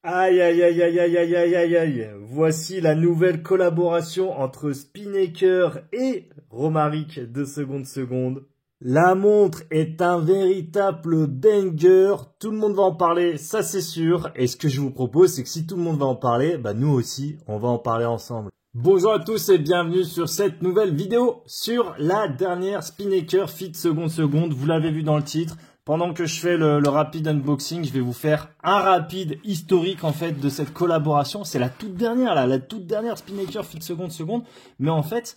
Aïe aïe aïe aïe aïe aïe aïe aïe aïe. Voici la nouvelle collaboration entre Spinnaker et Romaric de seconde seconde. La montre est un véritable banger, tout le monde va en parler, ça c'est sûr. Et ce que je vous propose, c'est que si tout le monde va en parler, bah nous aussi, on va en parler ensemble. Bonjour à tous et bienvenue sur cette nouvelle vidéo sur la dernière Spinnaker Fit seconde seconde. Vous l'avez vu dans le titre. Pendant que je fais le rapide unboxing, je vais vous faire un rapide historique en fait de cette collaboration. C'est la toute dernière là, la toute dernière Spinnaker Fit seconde seconde. Mais en fait,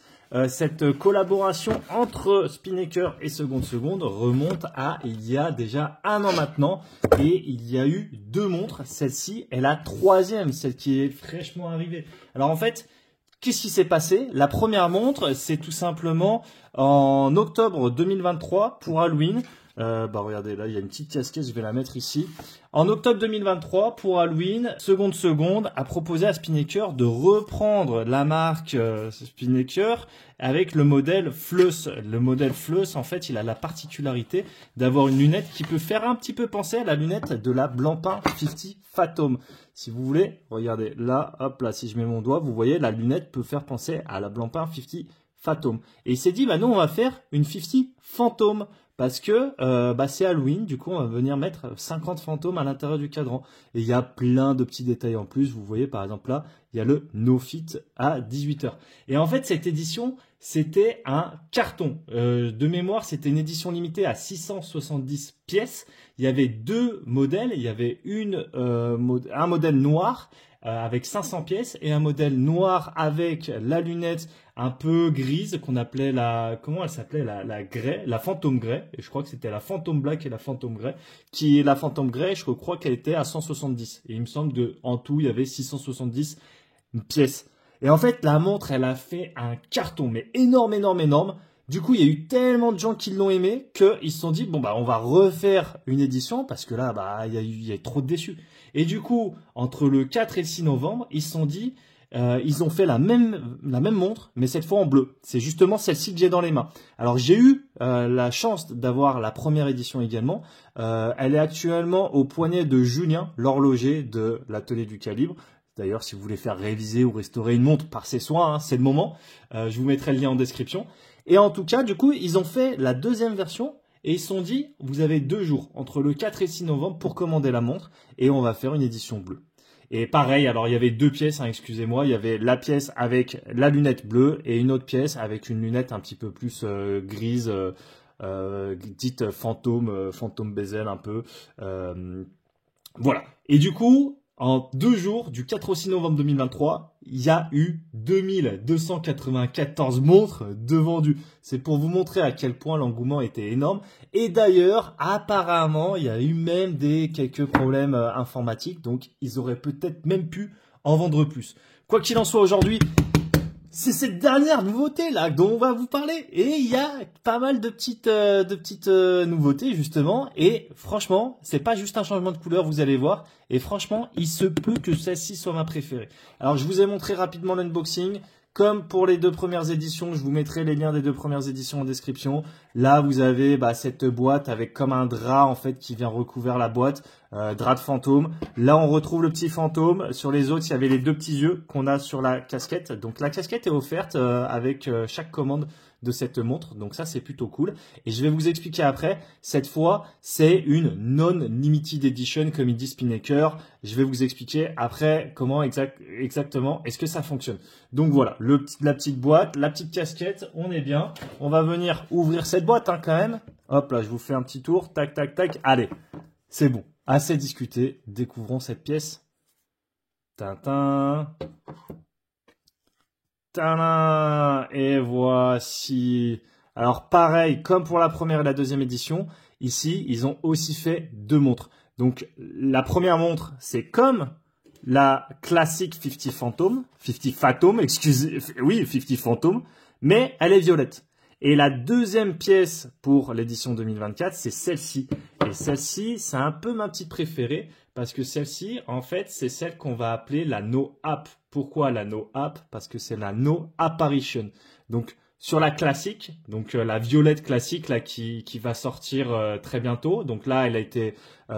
cette collaboration entre Spinnaker et seconde seconde remonte à il y a déjà un an maintenant. Et il y a eu deux montres. Celle-ci est la troisième, celle qui est fraîchement arrivée. Alors en fait, qu'est-ce qui s'est passé? La première montre, c'est tout simplement en octobre 2023 pour Halloween. Regardez, là, il y a une petite casquette, je vais la mettre ici. En octobre 2023, pour Halloween, seconde seconde a proposé à Spinnaker de reprendre la marque Spinnaker avec le modèle Fleus. Le modèle Fleus, en fait, il a la particularité d'avoir une lunette qui peut faire un petit peu penser à la lunette de la Blancpain 50 Phantom. Si vous voulez, regardez, là, hop, là, si je mets mon doigt, vous voyez, la lunette peut faire penser à la Blancpain 50 Phantom. Et il s'est dit, bah nous, on va faire une 50 Phantom. Parce que c'est Halloween, du coup on va venir mettre 50 fantômes à l'intérieur du cadran. Et il y a plein de petits détails en plus. Vous voyez par exemple là, il y a le No Fit à 18 h. Et en fait cette édition, c'était un carton. De mémoire, c'était une édition limitée à 670 pièces. Il y avait deux modèles. Il y avait un modèle noir avec 500 pièces et un modèle noir avec la lunette un peu grise qu'on appelait comment elle s'appelait, la Grey, la Phantom Grey. Et je crois que c'était la Phantom Black et la Phantom Grey. Qui est la Phantom Grey, je crois qu'elle était à 170. Et il me semble en tout, il y avait 670 pièces. Et en fait, la montre, elle a fait un carton, mais énorme, énorme, énorme. Du coup, il y a eu tellement de gens qui l'ont aimé qu'ils se sont dit, bon, bah, on va refaire une édition parce que là, bah, il y a trop de déçus. Et du coup, entre le 4 et le 6 novembre, ils se sont dit, ils ont fait la même montre, mais cette fois en bleu. C'est justement celle-ci que j'ai dans les mains. Alors, j'ai eu la chance d'avoir la première édition également. Elle est actuellement au poignet de Julien, l'horloger de l'atelier du Calibre. D'ailleurs, si vous voulez faire réviser ou restaurer une montre par ses soins, hein, c'est le moment. Je vous mettrai le lien en description. Et en tout cas, du coup, ils ont fait la deuxième version et ils se sont dit, vous avez 2 jours entre le 4 et 6 novembre pour commander la montre et on va faire une édition bleue. Et pareil, alors il y avait deux pièces, hein, excusez-moi, il y avait la pièce avec la lunette bleue et une autre pièce avec une lunette un petit peu plus grise, dite fantôme bezel un peu. Voilà. Et du coup, en 2 jours, du 4 au 6 novembre 2023, il y a eu 2294 montres de vendues. C'est pour vous montrer à quel point l'engouement était énorme. Et d'ailleurs, apparemment, il y a eu même quelques problèmes informatiques. Donc, ils auraient peut-être même pu en vendre plus. Quoi qu'il en soit aujourd'hui, c'est cette dernière nouveauté là dont on va vous parler et il y a pas mal de petites nouveautés justement et franchement c'est pas juste un changement de couleur, vous allez voir, et franchement il se peut que celle-ci soit ma préférée. Alors je vous ai montré rapidement l'unboxing. Comme pour les 2 premières éditions, je vous mettrai les liens des 2 premières éditions en description. Là, vous avez cette boîte avec comme un drap en fait qui vient recouvrir la boîte, drap de fantôme. Là, on retrouve le petit fantôme. Sur les autres, il y avait les 2 petits yeux qu'on a sur la casquette. Donc la casquette est offerte avec chaque commande de cette montre. Donc ça, c'est plutôt cool. Et je vais vous expliquer après. Cette fois, c'est une non-limited edition comme il dit Spinnaker. Je vais vous expliquer après comment exactement est-ce que ça fonctionne. Donc voilà, la petite boîte, la petite casquette, on est bien. On va venir ouvrir cette boîte hein, quand même. Hop là, je vous fais un petit tour. Tac, tac, tac. Allez, c'est bon. Assez discuté. Découvrons cette pièce. Tintin. Tadam! Et voici. Alors pareil, comme pour la première et la deuxième édition, ici, ils ont aussi fait 2 montres. Donc la première montre, c'est comme la classique 50 Phantom, excusez, oui, 50 Phantom, mais elle est violette. Et la deuxième pièce pour l'édition 2024, c'est celle-ci. Et celle-ci, c'est un peu ma petite préférée parce que celle-ci, en fait, c'est celle qu'on va appeler la No App. Pourquoi la No App? Parce que c'est la No Apparition. Donc, sur la classique, donc la violette classique là qui va sortir très bientôt. Donc là, elle a été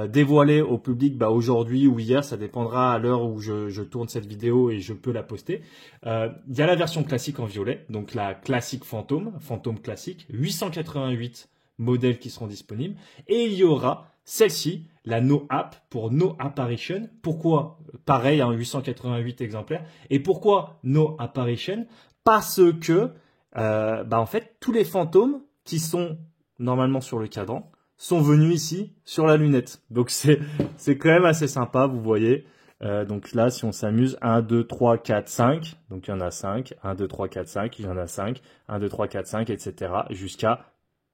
dévoilée au public aujourd'hui ou hier, ça dépendra à l'heure où je tourne cette vidéo et je peux la poster. Il y a la version classique en violet, donc la classique Phantom classique, 888 modèles qui seront disponibles. Et il y aura celle-ci, la No App pour No Apparition. Pourquoi? Pareil, 888 exemplaires. Et pourquoi No Apparition? Parce que en fait, tous les fantômes qui sont normalement sur le cadran sont venus ici sur la lunette. Donc c'est quand même assez sympa, vous voyez. Donc là, si on s'amuse, 1, 2, 3, 4, 5. Donc il y en a 5. 1, 2, 3, 4, 5. Il y en a 5. 1, 2, 3, 4, 5, etc. jusqu'à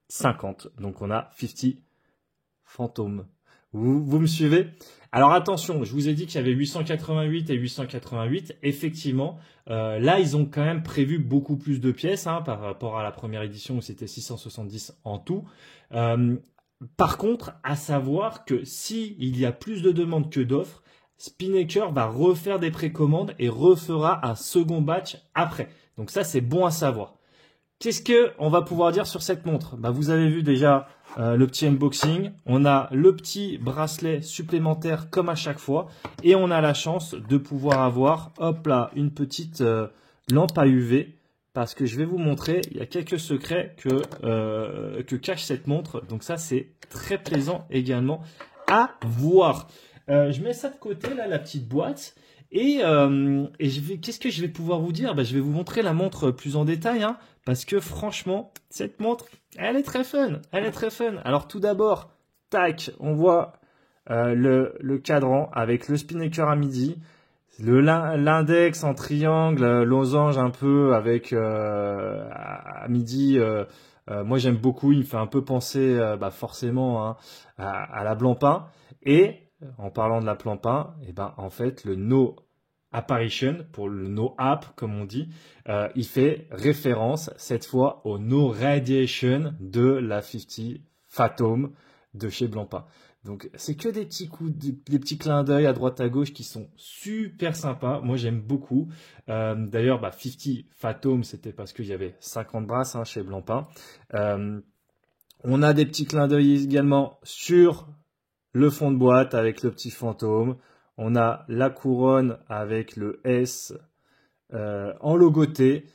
50. Donc on a 50 fantômes. Vous me suivez? Alors attention, je vous ai dit qu'il y avait 888 et 888. Effectivement, là, ils ont quand même prévu beaucoup plus de pièces par rapport à la première édition où c'était 670 en tout. Par contre, à savoir que s'il y a plus de demandes que d'offres, Spinnaker va refaire des précommandes et refera un second batch après. Donc ça, c'est bon à savoir. Qu'est-ce qu'on va pouvoir dire sur cette montre? Vous avez vu déjà le petit unboxing. On a le petit bracelet supplémentaire comme à chaque fois. Et on a la chance de pouvoir avoir, hop là, une petite lampe à UV. Parce que je vais vous montrer, il y a quelques secrets que cache cette montre. Donc ça, c'est très plaisant également à voir. Je mets ça de côté, là, la petite boîte. Et qu'est-ce que je vais pouvoir vous dire? Je vais vous montrer la montre plus en détail, parce que franchement, cette montre, elle est très fun. Elle est très fun. Alors tout d'abord, tac, on voit le cadran avec le Spinnaker à midi, l'index en triangle, losange un peu avec à midi. Moi j'aime beaucoup, il me fait un peu penser forcément à la Blancpain. Et en parlant de la Blancpain, en fait le No Apparition, pour le No App comme on dit, il fait référence cette fois au No Radiation de la 50 Phantom de chez Blancpain. Donc c'est que des petits coups, des petits clins d'œil à droite à gauche qui sont super sympas. Moi j'aime beaucoup. D'ailleurs 50 Phantom, c'était parce qu'il y avait 50 brasses chez Blancpain. On a des petits clins d'œil également sur le fond de boîte avec le petit fantôme. On a la couronne avec le S en logoté.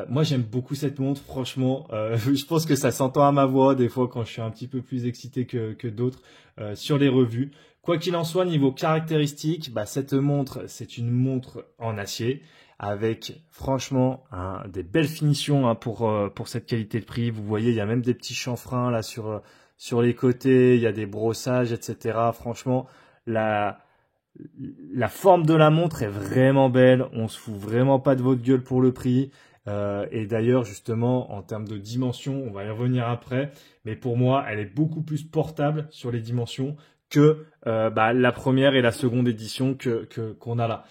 Moi, j'aime beaucoup cette montre, franchement. Je pense que ça s'entend à ma voix des fois quand je suis un petit peu plus excité que d'autres sur les revues. Quoi qu'il en soit, niveau caractéristiques, cette montre, c'est une montre en acier avec franchement des belles finitions pour cette qualité de prix. Vous voyez, il y a même des petits chanfreins là sur les côtés, il y a des brossages, etc. Franchement, la forme de la montre est vraiment belle. On se fout vraiment pas de votre gueule pour le prix. Et d'ailleurs, justement, en termes de dimensions, on va y revenir après. Mais pour moi, elle est beaucoup plus portable sur les dimensions que la première et la seconde édition qu'on a là.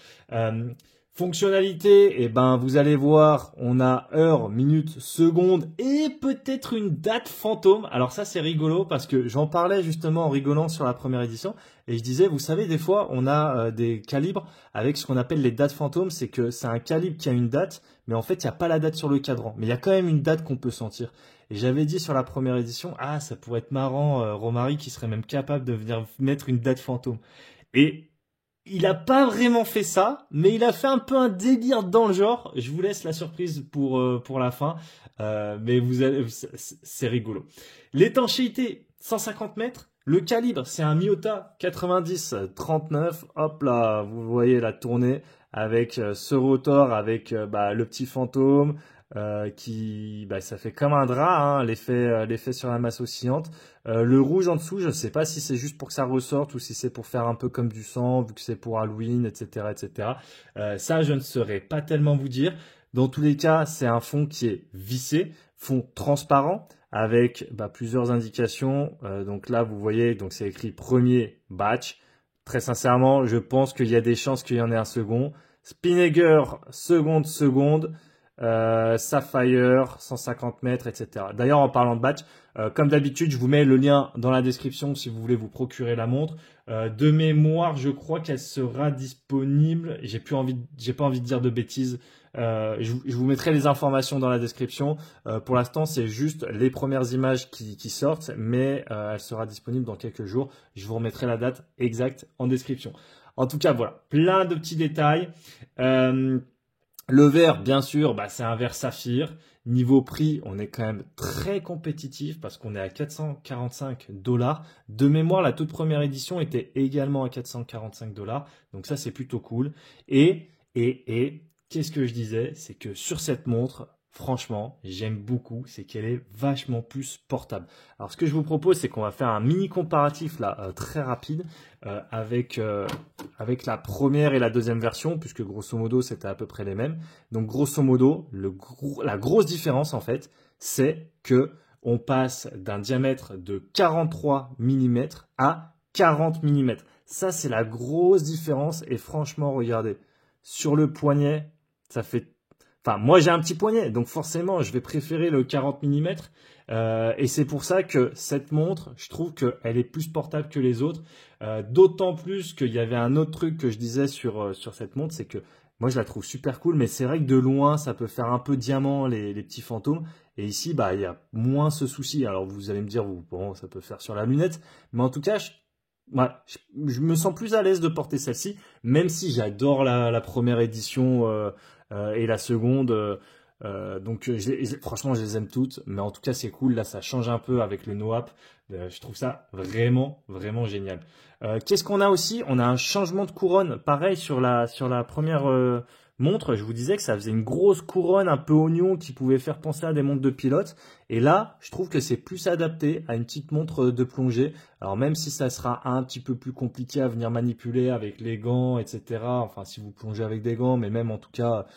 Fonctionnalité, vous allez voir, on a heure, minute, seconde et peut-être une date fantôme. Alors ça, c'est rigolo parce que j'en parlais justement en rigolant sur la première édition et je disais, vous savez, des fois, on a des calibres avec ce qu'on appelle les dates fantômes. C'est que c'est un calibre qui a une date, mais en fait, il n'y a pas la date sur le cadran. Mais il y a quand même une date qu'on peut sentir. Et j'avais dit sur la première édition, ça pourrait être marrant, Romaric qui serait même capable de venir mettre une date fantôme. Et il n'a pas vraiment fait ça, mais il a fait un peu un délire dans le genre. Je vous laisse la surprise pour la fin, mais c'est rigolo. L'étanchéité, 150 mètres. Le calibre, c'est un Miyota 90-39. Hop là, vous voyez la tournée avec ce rotor, avec le petit fantôme. Ça fait comme un drap, l'effet sur la masse oscillante. Le rouge en dessous, je ne sais pas si c'est juste pour que ça ressorte ou si c'est pour faire un peu comme du sang, vu que c'est pour Halloween, etc., etc. Ça, je ne saurais pas tellement vous dire. Dans tous les cas, c'est un fond qui est vissé, fond transparent, avec plusieurs indications. Donc là, vous voyez, donc c'est écrit premier batch. Très sincèrement, je pense qu'il y a des chances qu'il y en ait un second. Spinnaker, seconde. Sapphire, 150 mètres, etc. D'ailleurs, en parlant de batch, comme d'habitude, je vous mets le lien dans la description si vous voulez vous procurer la montre. De mémoire, je crois qu'elle sera disponible. J'ai pas envie de dire de bêtises. Je vous mettrai les informations dans la description. Pour l'instant, c'est juste les premières images qui sortent, mais elle sera disponible dans quelques jours. Je vous remettrai la date exacte en description. En tout cas, voilà, plein de petits détails. Le verre, bien sûr, c'est un verre saphir. Niveau prix, on est quand même très compétitif parce qu'on est à 445 $. De mémoire, la toute première édition était également à 445 $. Donc ça, c'est plutôt cool. Et qu'est-ce que je disais? C'est que sur cette montre, franchement, j'aime beaucoup, c'est qu'elle est vachement plus portable. Alors, ce que je vous propose, c'est qu'on va faire un mini comparatif là, très rapide avec la première et la deuxième version, puisque grosso modo, c'était à peu près les mêmes. Donc, grosso modo, la grosse différence, en fait, c'est que on passe d'un diamètre de 43 mm à 40 mm. Ça, c'est la grosse différence. Et franchement, regardez, sur le poignet, ça fait... Enfin, moi, j'ai un petit poignet, donc forcément, je vais préférer le 40 mm. Et c'est pour ça que cette montre, je trouve qu'elle est plus portable que les autres. D'autant plus qu'il y avait un autre truc que je disais sur cette montre, c'est que moi, je la trouve super cool, mais c'est vrai que de loin, ça peut faire un peu diamant les petits fantômes. Et ici, il y a moins ce souci. Alors, vous allez me dire, bon, ça peut faire sur la lunette. Mais en tout cas, je me sens plus à l'aise de porter celle-ci, même si j'adore la première édition et la seconde. Donc, franchement, je les aime toutes. Mais en tout cas, c'est cool. Là, ça change un peu avec le NoApp. Je trouve ça vraiment, vraiment génial. Qu'est-ce qu'on a aussi? On a un changement de couronne. Pareil sur la première montre. Je vous disais que ça faisait une grosse couronne un peu oignon qui pouvait faire penser à des montres de pilote. Et là, je trouve que c'est plus adapté à une petite montre de plongée. Alors même si ça sera un petit peu plus compliqué à venir manipuler avec les gants, etc. Enfin, si vous plongez avec des gants, mais même en tout cas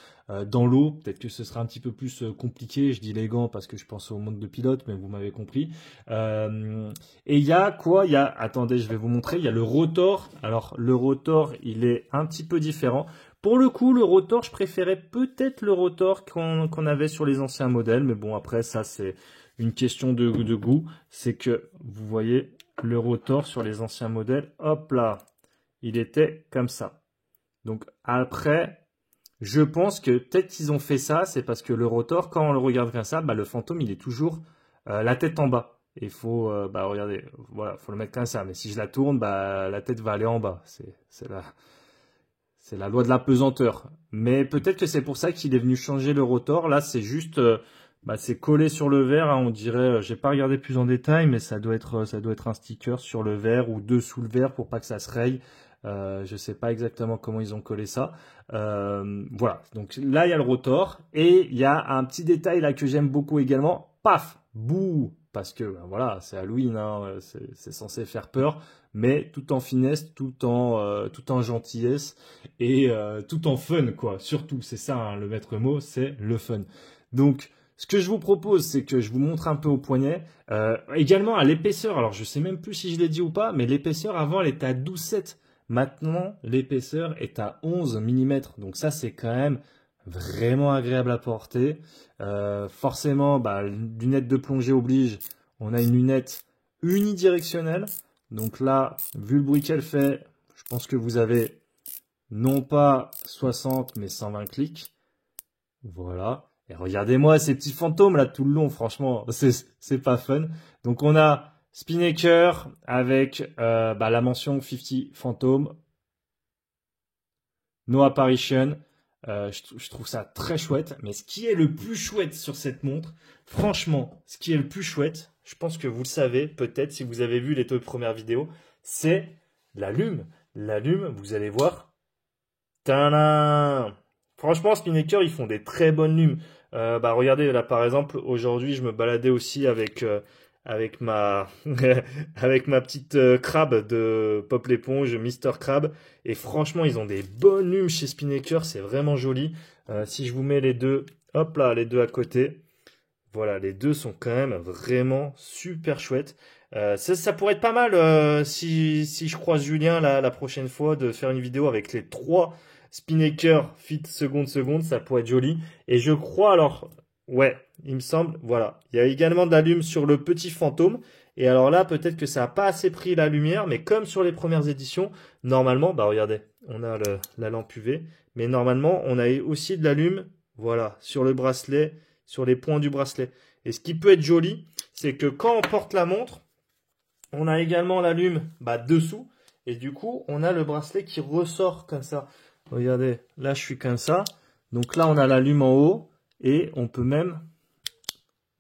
dans l'eau, peut-être que ce sera un petit peu plus compliqué. Je dis les gants parce que je pense aux montres de pilote, mais vous m'avez compris. Et il y a quoi? Attendez, je vais vous montrer. Il y a le rotor. Alors le rotor, il est un petit peu différent. Pour le coup, le rotor, je préférais peut-être le rotor qu'on avait sur les anciens modèles. Mais bon, après, ça, c'est une question de goût. C'est que, vous voyez, le rotor sur les anciens modèles, hop là, il était comme ça. Donc après, je pense que peut-être qu'ils ont fait ça, c'est parce que le rotor, quand on le regarde comme ça, le fantôme, il est toujours la tête en bas. Et il faut, regardez, voilà, faut le mettre comme ça. Mais si je la tourne, la tête va aller en bas. C'est la loi de la pesanteur. Mais peut-être que c'est pour ça qu'il est venu changer le rotor. Là, c'est juste, c'est collé sur le verre. Hein, on dirait, j'ai pas regardé plus en détail, mais ça doit être un sticker sur le verre ou dessous le verre pour pas que ça se raye. Je sais pas exactement comment ils ont collé ça. Voilà. Donc là, il y a le rotor et il y a un petit détail là que j'aime beaucoup également. Paf, bouh. Parce que voilà, c'est Halloween, hein, c'est censé faire peur, mais tout en finesse, tout en gentillesse et tout en fun, quoi. Surtout, c'est ça, hein, le maître mot, c'est le fun. Donc, ce que je vous propose, c'est que je vous montre un peu au poignet, également à l'épaisseur. Alors, je sais même plus si je l'ai dit ou pas, mais l'épaisseur avant, elle était à 12,7. Maintenant, l'épaisseur est à 11 mm. Donc ça, c'est quand même vraiment agréable à porter. Forcément, lunettes de plongée oblige. On a une lunette unidirectionnelle. Donc là, vu le bruit qu'elle fait, je pense que vous avez non pas 60 mais 120 clics. Voilà. Et regardez-moi ces petits fantômes là tout le long. Franchement, c'est pas fun. Donc on a Spinnaker avec la mention 50 Phantom. No Apparition. Je trouve ça très chouette. Mais ce qui est le plus chouette sur cette montre, franchement, ce qui est le plus chouette, je pense que vous le savez, peut-être si vous avez vu les deux premières vidéos, c'est la lume. La lume, vous allez voir. Tadam! Franchement, Spinnaker, ils font des très bonnes lumes. Regardez, là par exemple, aujourd'hui, je me baladais aussi avec ma avec ma petite crabe de Pop l'éponge, Mister Crab. Et franchement, ils ont des bonnes lumes chez Spinnaker, c'est vraiment joli. Si je vous mets les deux, hop là, les deux à côté. Voilà, les deux sont quand même vraiment super chouettes. Ça pourrait être pas mal si je croise Julien la prochaine fois de faire une vidéo avec les 3 Spinnaker Fit seconde, ça pourrait être joli. Et je crois alors, ouais, il me semble, voilà. Il y a également de la lume sur le petit fantôme. Et alors là, peut-être que ça n'a pas assez pris la lumière, mais comme sur les premières éditions, normalement, bah regardez, on a la lampe UV, mais normalement, on a aussi de la lume, voilà, sur le bracelet, sur les points du bracelet. Et ce qui peut être joli, c'est que quand on porte la montre, on a également la lume dessous, et du coup, on a le bracelet qui ressort comme ça. Regardez, là, je suis comme ça. Donc là, on a la lume en haut, et on peut même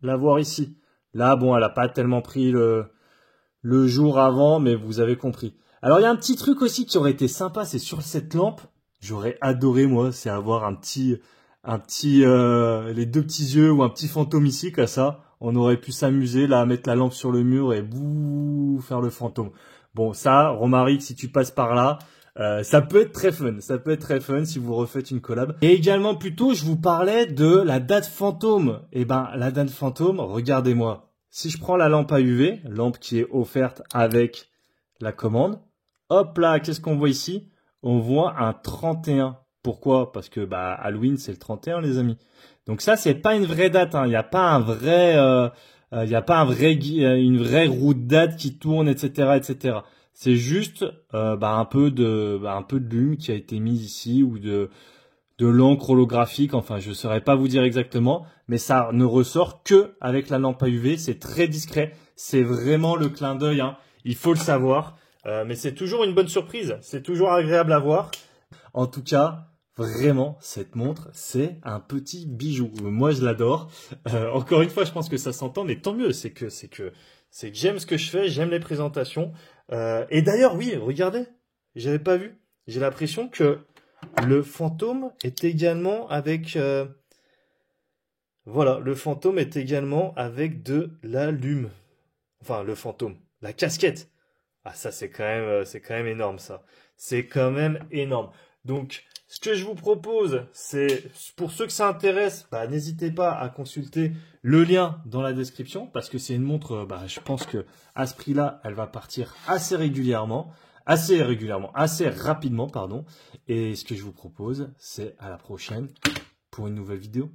la voir ici. Là, bon, elle n'a pas tellement pris le jour avant, mais vous avez compris. Alors, il y a un petit truc aussi qui aurait été sympa, c'est sur cette lampe. J'aurais adoré, moi, c'est avoir les 2 petits yeux ou un petit fantôme ici, comme ça. On aurait pu s'amuser, là, à mettre la lampe sur le mur et bouh, faire le fantôme. Bon, ça, Romaric, si tu passes par là, ça peut être très fun. Ça peut être très fun si vous refaites une collab. Et également, plutôt, je vous parlais de la date fantôme. Eh ben, la date fantôme, regardez-moi. Si je prends la lampe à UV, lampe qui est offerte avec la commande, hop là, qu'est-ce qu'on voit ici? On voit un 31. Pourquoi? Parce que Halloween, c'est le 31, les amis. Donc ça, c'est pas une vraie date. Hein. Il n'y a pas un vrai, une vraie roue de date qui tourne, etc., etc. C'est juste un peu de lume qui a été mise ici ou de l'encre holographique. Enfin, je ne saurais pas vous dire exactement, mais ça ne ressort que avec la lampe à UV. C'est très discret. C'est vraiment le clin d'œil. Hein. Il faut le savoir. Mais c'est toujours une bonne surprise. C'est toujours agréable à voir. En tout cas, vraiment, cette montre, c'est un petit bijou. Moi, je l'adore. Encore une fois, je pense que ça s'entend, mais tant mieux. C'est que j'aime ce que je fais, j'aime les présentations. Et d'ailleurs, oui, regardez, j'avais pas vu. J'ai l'impression que le fantôme est également avec... voilà, le fantôme est également avec de la lume. Enfin, le fantôme, la casquette. Ah, ça, c'est quand même énorme, ça. C'est quand même énorme. Donc, ce que je vous propose, c'est, pour ceux que ça intéresse, n'hésitez pas à consulter le lien dans la description, parce que c'est une montre, je pense que à ce prix-là, elle va partir assez rapidement, pardon. Et ce que je vous propose, c'est à la prochaine pour une nouvelle vidéo.